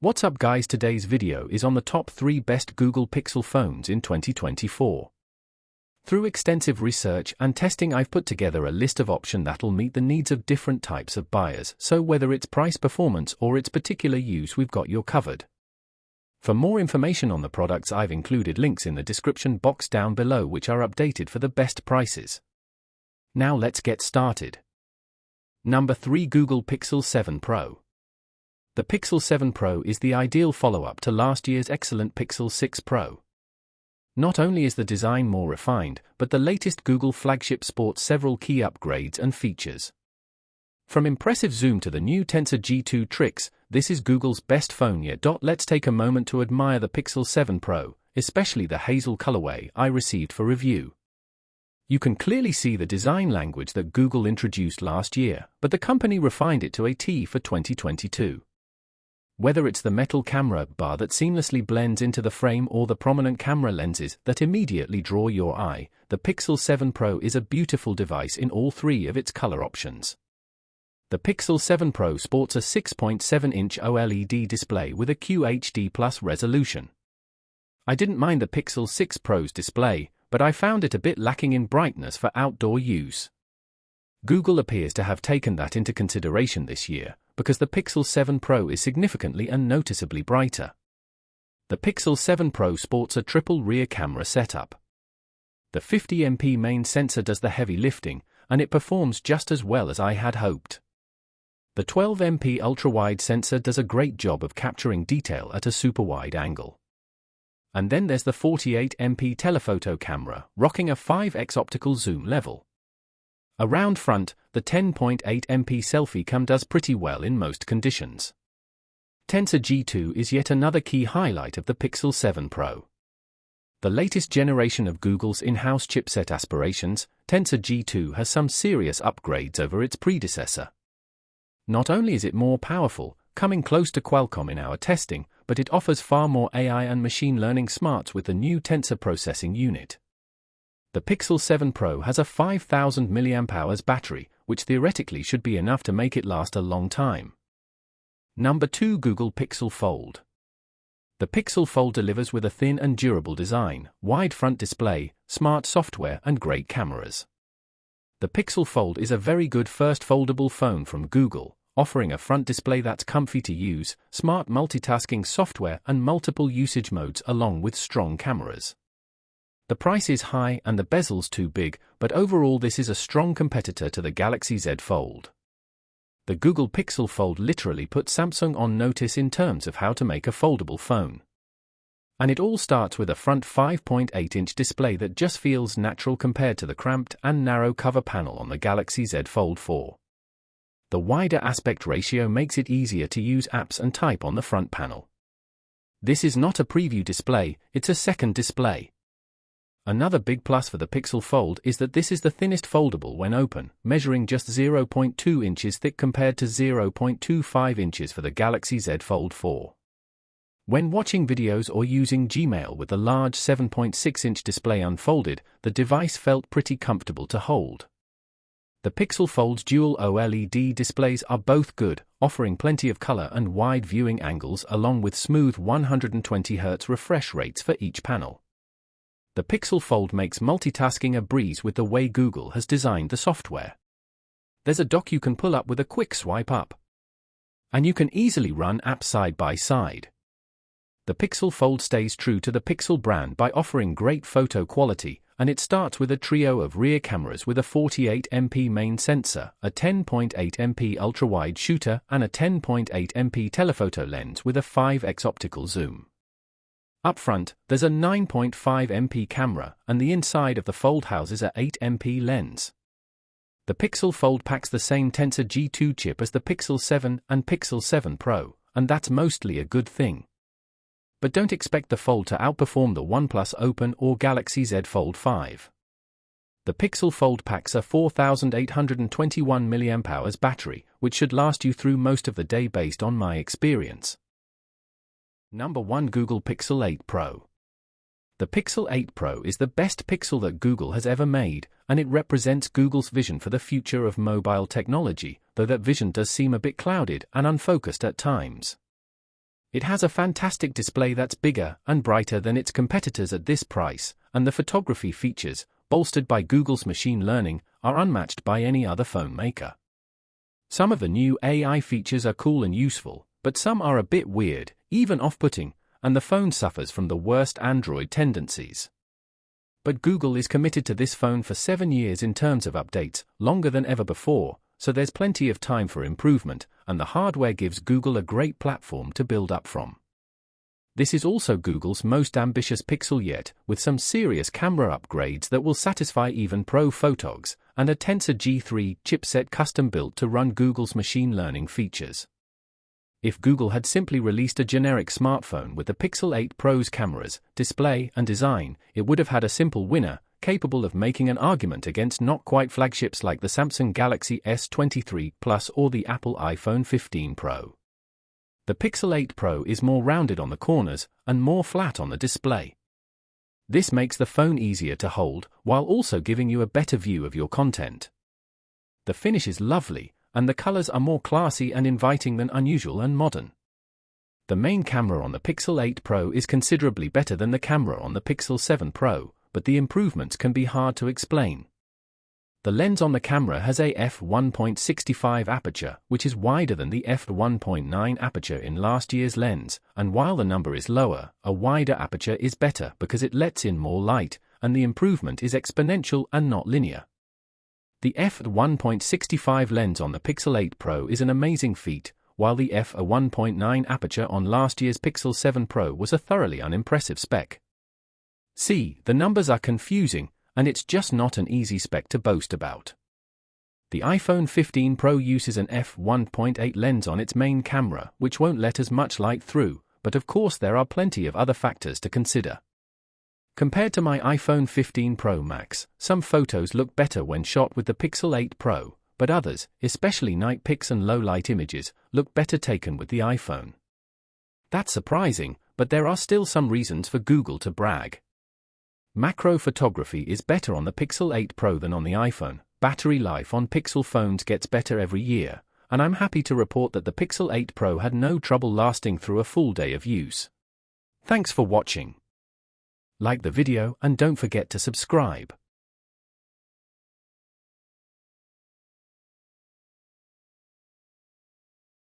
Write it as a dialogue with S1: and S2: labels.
S1: What's up guys, today's video is on the top 3 best Google Pixel phones in 2024. Through extensive research and testing, I've put together a list of options that'll meet the needs of different types of buyers, so whether it's price, performance or its particular use, we've got you covered. For more information on the products, I've included links in the description box down below which are updated for the best prices. Now let's get started. Number 3, Google Pixel 7 Pro. The Pixel 7 Pro is the ideal follow-up to last year's excellent Pixel 6 Pro. Not only is the design more refined, but the latest Google flagship sports several key upgrades and features. From impressive zoom to the new Tensor G2 tricks, this is Google's best phone yet. Let's take a moment to admire the Pixel 7 Pro, especially the hazel colorway I received for review. You can clearly see the design language that Google introduced last year, but the company refined it to a T for 2022. Whether it's the metal camera bar that seamlessly blends into the frame or the prominent camera lenses that immediately draw your eye, the Pixel 7 Pro is a beautiful device in all 3 of its color options. The Pixel 7 Pro sports a 6.7-inch OLED display with a QHD+ resolution. I didn't mind the Pixel 6 Pro's display, but I found it a bit lacking in brightness for outdoor use. Google appears to have taken that into consideration this year, because the Pixel 7 Pro is significantly and noticeably brighter. The Pixel 7 Pro sports a triple rear camera setup. The 50MP main sensor does the heavy lifting, and it performs just as well as I had hoped. The 12MP ultra-wide sensor does a great job of capturing detail at a super wide angle. And then there's the 48MP telephoto camera, rocking a 5x optical zoom level. Around front, the 10.8MP selfie cam does pretty well in most conditions. Tensor G2 is yet another key highlight of the Pixel 7 Pro. The latest generation of Google's in-house chipset aspirations, Tensor G2 has some serious upgrades over its predecessor. Not only is it more powerful, coming close to Qualcomm in our testing, but it offers far more AI and machine learning smarts with the new Tensor processing unit. The Pixel 7 Pro has a 5000 mAh battery, which theoretically should be enough to make it last a long time. Number 2, Google Pixel Fold. The Pixel Fold delivers with a thin and durable design, wide front display, smart software and great cameras. The Pixel Fold is a very good first foldable phone from Google, offering a front display that's comfy to use, smart multitasking software and multiple usage modes along with strong cameras. The price is high and the bezel's too big, but overall this is a strong competitor to the Galaxy Z Fold. The Google Pixel Fold literally put Samsung on notice in terms of how to make a foldable phone. And it all starts with a front 5.8-inch display that just feels natural compared to the cramped and narrow cover panel on the Galaxy Z Fold 4. The wider aspect ratio makes it easier to use apps and type on the front panel. This is not a preview display, it's a second display. Another big plus for the Pixel Fold is that this is the thinnest foldable when open, measuring just 0.2 inches thick compared to 0.25 inches for the Galaxy Z Fold 4. When watching videos or using Gmail with the large 7.6-inch display unfolded, the device felt pretty comfortable to hold. The Pixel Fold's dual OLED displays are both good, offering plenty of color and wide viewing angles along with smooth 120Hz refresh rates for each panel. The Pixel Fold makes multitasking a breeze with the way Google has designed the software. There's a dock you can pull up with a quick swipe up. And you can easily run apps side by side. The Pixel Fold stays true to the Pixel brand by offering great photo quality, and it starts with a trio of rear cameras with a 48MP main sensor, a 10.8MP ultra-wide shooter, and a 10.8MP telephoto lens with a 5x optical zoom. Up front, there's a 9.5MP camera, and the inside of the Fold houses a 8MP lens. The Pixel Fold packs the same Tensor G2 chip as the Pixel 7 and Pixel 7 Pro, and that's mostly a good thing. But don't expect the Fold to outperform the OnePlus Open or Galaxy Z Fold 5. The Pixel Fold packs a 4821 mAh battery, which should last you through most of the day based on my experience. Number 1, Google Pixel 8 Pro. The Pixel 8 Pro is the best Pixel that Google has ever made, and it represents Google's vision for the future of mobile technology, though that vision does seem a bit clouded and unfocused at times. It has a fantastic display that's bigger and brighter than its competitors at this price, and the photography features, bolstered by Google's machine learning, are unmatched by any other phone maker. Some of the new AI features are cool and useful, but some are a bit weird, even off-putting, and the phone suffers from the worst Android tendencies. But Google is committed to this phone for 7 years in terms of updates, longer than ever before, so there's plenty of time for improvement, and the hardware gives Google a great platform to build up from. This is also Google's most ambitious Pixel yet, with some serious camera upgrades that will satisfy even pro photogs, and a Tensor G3 chipset custom-built to run Google's machine learning features. If Google had simply released a generic smartphone with the Pixel 8 Pro's cameras, display, and design, it would have had a simple winner, capable of making an argument against not-quite flagships like the Samsung Galaxy S23 Plus or the Apple iPhone 15 Pro. The Pixel 8 Pro is more rounded on the corners and more flat on the display. This makes the phone easier to hold, while also giving you a better view of your content. The finish is lovely, and the colors are more classy and inviting than unusual and modern. The main camera on the Pixel 8 Pro is considerably better than the camera on the Pixel 7 Pro, but the improvements can be hard to explain. The lens on the camera has a f1.65 aperture, which is wider than the f1.9 aperture in last year's lens, and while the number is lower, a wider aperture is better because it lets in more light, and the improvement is exponential and not linear. The f1.65 lens on the Pixel 8 Pro is an amazing feat, while the f1.9 aperture on last year's Pixel 7 Pro was a thoroughly unimpressive spec. See, the numbers are confusing, and it's just not an easy spec to boast about. The iPhone 15 Pro uses an f1.8 lens on its main camera, which won't let as much light through, but of course there are plenty of other factors to consider. Compared to my iPhone 15 Pro Max, some photos look better when shot with the Pixel 8 Pro, but others, especially night pics and low-light images, look better taken with the iPhone. That's surprising, but there are still some reasons for Google to brag. Macro photography is better on the Pixel 8 Pro than on the iPhone. Battery life on Pixel phones gets better every year, and I'm happy to report that the Pixel 8 Pro had no trouble lasting through a full day of use. Thanks for watching. Like the video and don't forget to subscribe.